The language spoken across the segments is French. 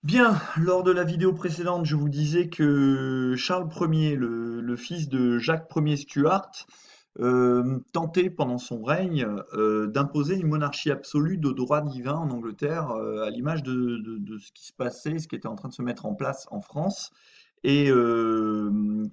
Bien, lors de la vidéo précédente, je vous disais que Charles Ier, le fils de Jacques Ier Stuart, tentait pendant son règne d'imposer une monarchie absolue de droit divin en Angleterre, à l'image de ce qui se passait, ce qui était en train de se mettre en place en France. Et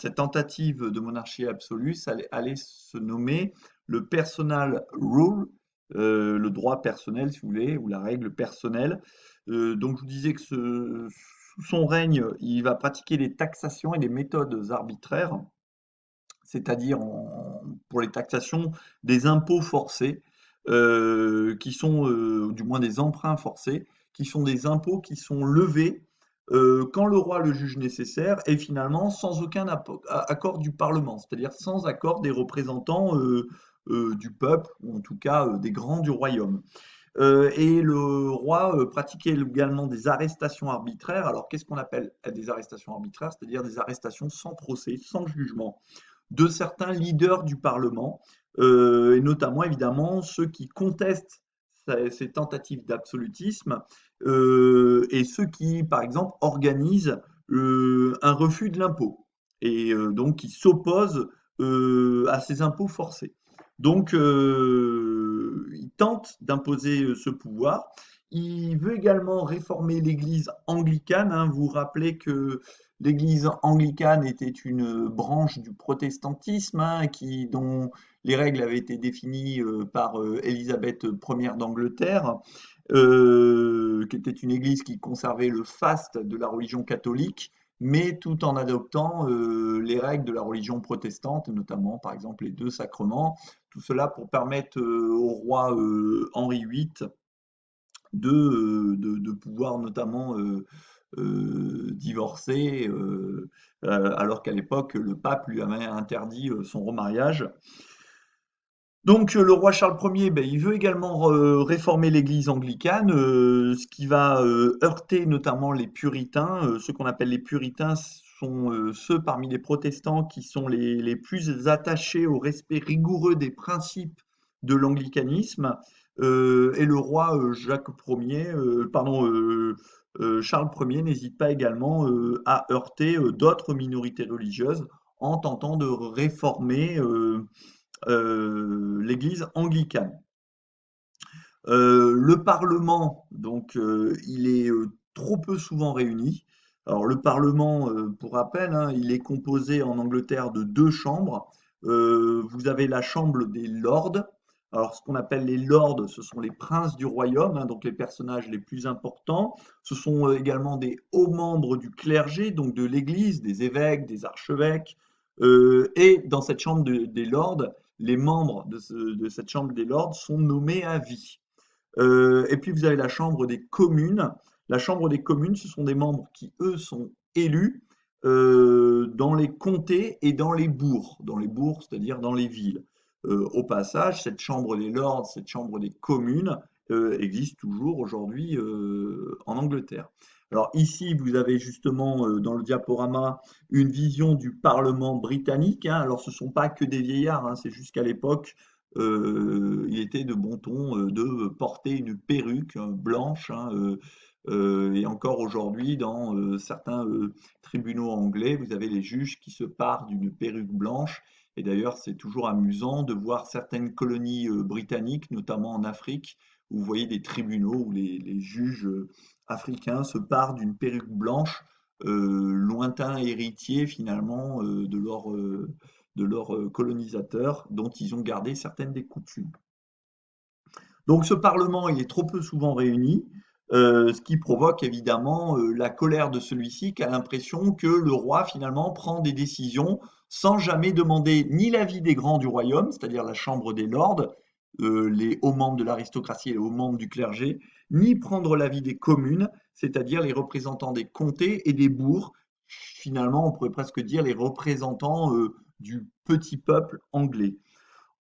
cette tentative de monarchie absolue, ça allait se nommer le personal rule, le droit personnel, si vous voulez, ou la règle personnelle. Donc je vous disais que sous son règne, il va pratiquer des taxations et des méthodes arbitraires, c'est-à-dire pour les taxations des impôts forcés, qui sont, du moins des emprunts forcés, qui sont des impôts qui sont levés quand le roi le juge nécessaire et finalement sans aucun accord du Parlement, c'est-à-dire sans accord des représentants du peuple, ou en tout cas des grands du royaume. Et le roi pratiquait également des arrestations arbitraires. Alors qu'est-ce qu'on appelle des arrestations arbitraires? C'est-à-dire des arrestations sans procès, sans jugement de certains leaders du Parlement, et notamment évidemment ceux qui contestent ces tentatives d'absolutisme, et ceux qui, par exemple, organisent un refus de l'impôt, et donc qui s'opposent à ces impôts forcés. Donc, il tente d'imposer ce pouvoir. Il veut également réformer l'Église anglicane, hein. Vous vous rappelez que l'Église anglicane était une branche du protestantisme, hein, dont les règles avaient été définies par Élisabeth Ier d'Angleterre, qui était une église qui conservait le faste de la religion catholique, mais tout en adoptant les règles de la religion protestante, notamment par exemple les deux sacrements, tout cela pour permettre au roi Henri VIII de pouvoir notamment divorcer, alors qu'à l'époque, le pape lui avait interdit son remariage. Donc le roi Charles Ier, ben, il veut également réformer l'Église anglicane, ce qui va heurter notamment les puritains. Ceux qu'on appelle les puritains sont ceux parmi les protestants qui sont les plus attachés au respect rigoureux des principes de l'anglicanisme. Et le roi Charles Ier n'hésite pas également à heurter d'autres minorités religieuses en tentant de réformer l'Église anglicane. Le Parlement, donc, il est trop peu souvent réuni. Alors, le Parlement, pour rappel, hein, il est composé en Angleterre de deux chambres. Vous avez la Chambre des Lords. Alors, ce qu'on appelle les lords, ce sont les princes du royaume, hein, donc les personnages les plus importants. Ce sont également des hauts membres du clergé, donc de l'Église, des évêques, des archevêques. Et dans cette Chambre des lords, les membres de cette Chambre des lords sont nommés à vie. Et puis vous avez la Chambre des communes. La Chambre des communes, ce sont des membres qui, eux, sont élus dans les comtés et dans les bourgs. Dans les bourgs, c'est-à-dire dans les villes. Au passage, cette Chambre des lords, cette Chambre des communes existe toujours aujourd'hui en Angleterre. Alors ici, vous avez justement dans le diaporama une vision du Parlement britannique, hein. Alors ce ne sont pas que des vieillards, hein, c'est juste qu'à l'époque, il était de bon ton de porter une perruque blanche, hein, et encore aujourd'hui, dans certains tribunaux anglais, vous avez les juges qui se parent d'une perruque blanche. Et d'ailleurs, c'est toujours amusant de voir certaines colonies britanniques, notamment en Afrique, où vous voyez des tribunaux où les juges africains se parent d'une perruque blanche, lointain héritier finalement de leurs colonisateurs, dont ils ont gardé certaines des coutumes. Donc ce Parlement, il est trop peu souvent réuni, ce qui provoque évidemment la colère de celui-ci qui a l'impression que le roi finalement prend des décisions sans jamais demander ni l'avis des grands du royaume, c'est-à-dire la Chambre des lords, les hauts membres de l'aristocratie et les hauts membres du clergé, ni prendre l'avis des communes, c'est-à-dire les représentants des comtés et des bourgs, finalement on pourrait presque dire les représentants du petit peuple anglais.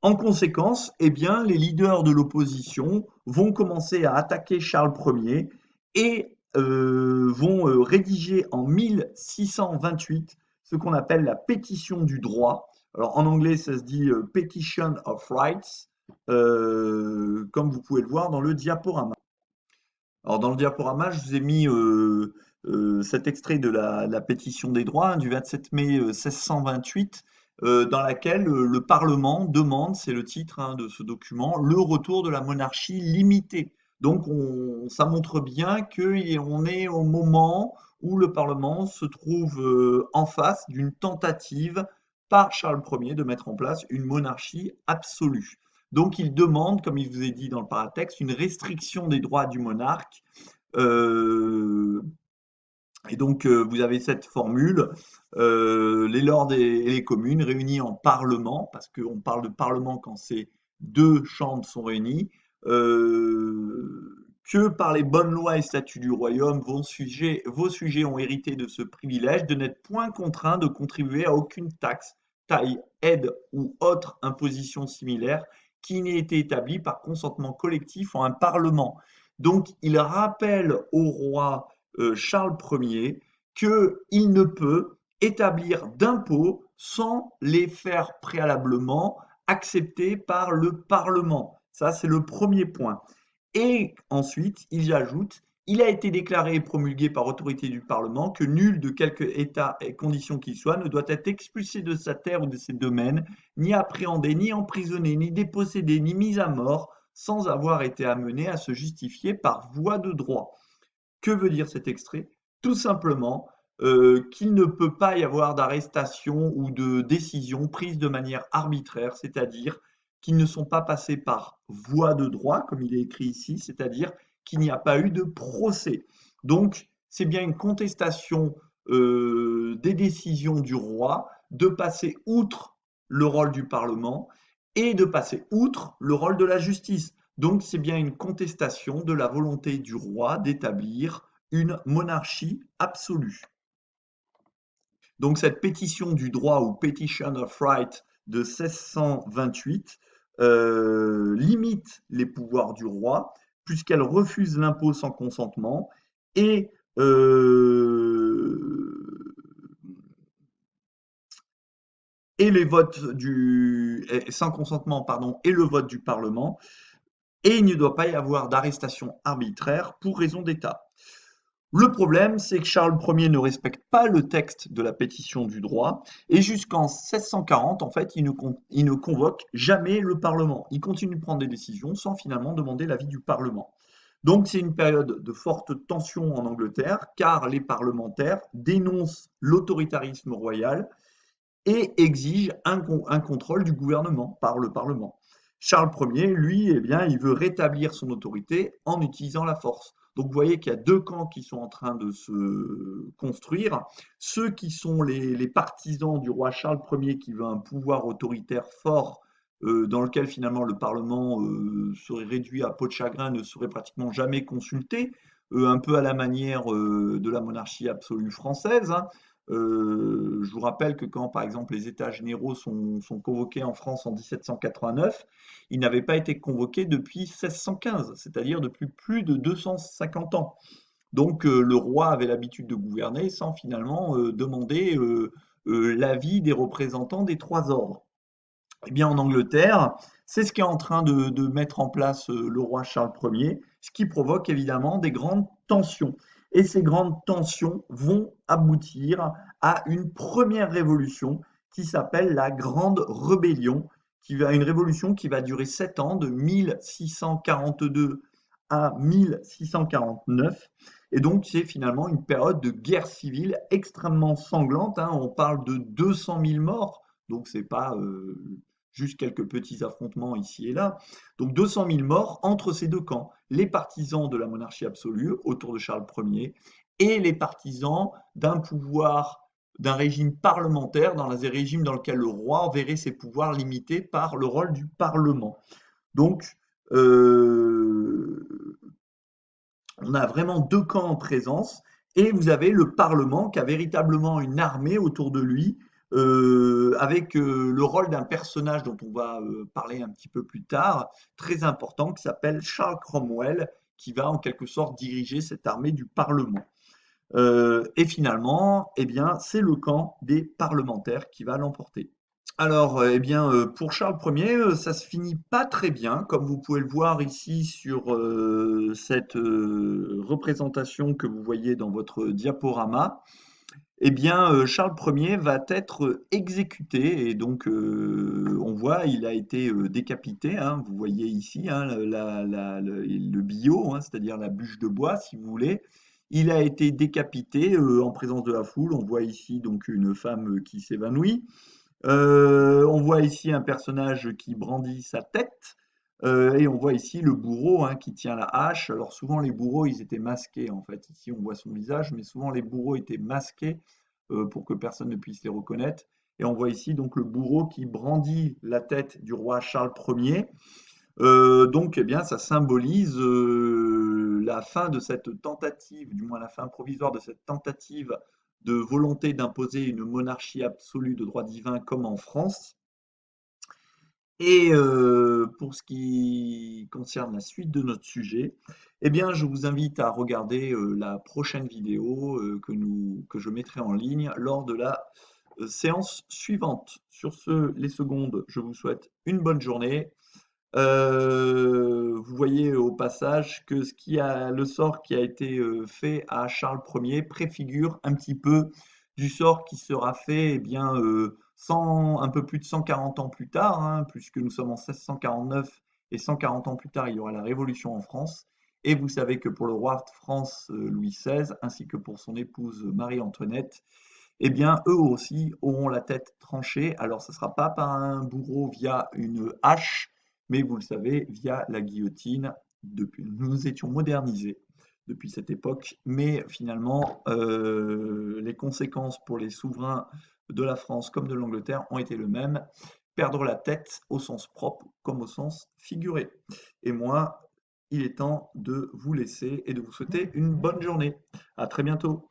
En conséquence, eh bien, les leaders de l'opposition vont commencer à attaquer Charles Ier et vont rédiger en 1628 ce qu'on appelle la pétition du droit. Alors en anglais, ça se dit Petition of Rights, comme vous pouvez le voir dans le diaporama. Alors dans le diaporama, je vous ai mis cet extrait de la pétition des droits hein, du 27 mai 1628, dans laquelle le Parlement demande, c'est le titre hein, de ce document, le retour de la monarchie limitée. Donc ça montre bien qu'on est au moment où le Parlement se trouve en face d'une tentative par Charles Ier de mettre en place une monarchie absolue. Donc il demande, comme il vous est dit dans le paratexte, une restriction des droits du monarque. euh, et donc, vous avez cette formule, les lords et les communes réunis en parlement, parce qu'on parle de parlement quand ces deux chambres sont réunies, que par les bonnes lois et statuts du royaume, vos sujets ont hérité de ce privilège de n'être point contraints de contribuer à aucune taxe, taille, aide ou autre imposition similaire qui n'ait été établie par consentement collectif en un parlement. Donc, il rappelle au roi Charles Ier qu'il ne peut établir d'impôts sans les faire préalablement accepter par le Parlement. Ça, c'est le premier point. Et ensuite, il ajoute, il a été déclaré et promulgué par autorité du Parlement que nul de quelque état et condition qu'il soit ne doit être expulsé de sa terre ou de ses domaines, ni appréhendé, ni emprisonné, ni dépossédé, ni mis à mort, sans avoir été amené à se justifier par voie de droit. Que veut dire cet extrait? Tout simplement qu'il ne peut pas y avoir d'arrestation ou de décision prise de manière arbitraire, c'est-à-dire qu'ils ne sont pas passés par voie de droit, comme il est écrit ici, c'est-à-dire qu'il n'y a pas eu de procès. Donc, c'est bien une contestation des décisions du roi de passer outre le rôle du Parlement et de passer outre le rôle de la justice. Donc c'est bien une contestation de la volonté du roi d'établir une monarchie absolue. Donc cette pétition du droit ou Petition of Right de 1628 limite les pouvoirs du roi puisqu'elle refuse l'impôt sans consentement et, euh, et les votes sans consentement pardon et le vote du Parlement. Et il ne doit pas y avoir d'arrestation arbitraire pour raison d'État. Le problème, c'est que Charles Ier ne respecte pas le texte de la pétition du droit et jusqu'en 1640, en fait, il ne convoque jamais le Parlement. Il continue de prendre des décisions sans finalement demander l'avis du Parlement. Donc c'est une période de forte tension en Angleterre car les parlementaires dénoncent l'autoritarisme royal et exige un contrôle du gouvernement par le Parlement. Charles Ier, lui, eh bien, il veut rétablir son autorité en utilisant la force. Donc vous voyez qu'il y a deux camps qui sont en train de se construire. Ceux qui sont les partisans du roi Charles Ier qui veut un pouvoir autoritaire fort dans lequel finalement le Parlement serait réduit à peau de chagrin, ne serait pratiquement jamais consulté, un peu à la manière de la monarchie absolue française. Hein. Je vous rappelle que quand, par exemple, les États généraux sont convoqués en France en 1789, ils n'avaient pas été convoqués depuis 1615, c'est-à-dire depuis plus de 250 ans. Donc le roi avait l'habitude de gouverner sans finalement demander l'avis des représentants des trois ordres. Eh bien, en Angleterre, c'est ce qu'est en train de mettre en place le roi Charles Ier, ce qui provoque évidemment des grandes tensions. Et ces grandes tensions vont aboutir à une première révolution qui s'appelle la Grande Rébellion, une révolution qui va durer 7 ans, de 1642 à 1649. Et donc, c'est finalement une période de guerre civile extrêmement sanglante. Hein. On parle de 200 000 morts, donc c'est pas juste quelques petits affrontements ici et là. Donc 200 000 morts entre ces deux camps, les partisans de la monarchie absolue autour de Charles Ier et les partisans d'un pouvoir, d'un régime parlementaire, dans un régime dans lequel le roi verrait ses pouvoirs limités par le rôle du Parlement. Donc, on a vraiment deux camps en présence et vous avez le Parlement qui a véritablement une armée autour de lui avec le rôle d'un personnage dont on va parler un petit peu plus tard, très important, qui s'appelle Charles Cromwell, qui va en quelque sorte diriger cette armée du Parlement. Et finalement, eh bien, c'est le camp des parlementaires qui va l'emporter. Alors, eh bien, pour Charles Ier, ça se finit pas très bien, comme vous pouvez le voir ici sur cette représentation que vous voyez dans votre diaporama. Eh bien, Charles Ier va être exécuté et donc on voit, il a été décapité, hein, vous voyez ici hein, le billot, hein, c'est-à-dire la bûche de bois, si vous voulez. Il a été décapité en présence de la foule. On voit ici donc une femme qui s'évanouit. On voit ici un personnage qui brandit sa tête. Et on voit ici le bourreau hein, qui tient la hache. Alors souvent les bourreaux ils étaient masqués en fait. Ici on voit son visage, mais souvent les bourreaux étaient masqués pour que personne ne puisse les reconnaître. Et on voit ici donc le bourreau qui brandit la tête du roi Charles Ier. Donc eh bien ça symbolise la fin de cette tentative, du moins la fin provisoire de cette tentative de volonté d'imposer une monarchie absolue de droit divin comme en France. Et pour ce qui concerne la suite de notre sujet, eh bien, je vous invite à regarder la prochaine vidéo que je mettrai en ligne lors de la séance suivante. Sur ce, les secondes, je vous souhaite une bonne journée. Vous voyez au passage que le sort qui a été fait à Charles Ier préfigure un petit peu du sort qui sera fait eh bien, un peu plus de 140 ans plus tard, hein, puisque nous sommes en 1649 et 140 ans plus tard, il y aura la Révolution en France. Et vous savez que pour le roi de France Louis XVI, ainsi que pour son épouse Marie-Antoinette, eh bien, eux aussi auront la tête tranchée. Alors, ce ne sera pas par un bourreau via une hache, mais vous le savez, via la guillotine. Nous étions modernisés depuis cette époque, mais finalement, les conséquences pour les souverains de la France comme de l'Angleterre ont été les mêmes. Perdre la tête au sens propre comme au sens figuré. Et moi, il est temps de vous laisser et de vous souhaiter une bonne journée. À très bientôt.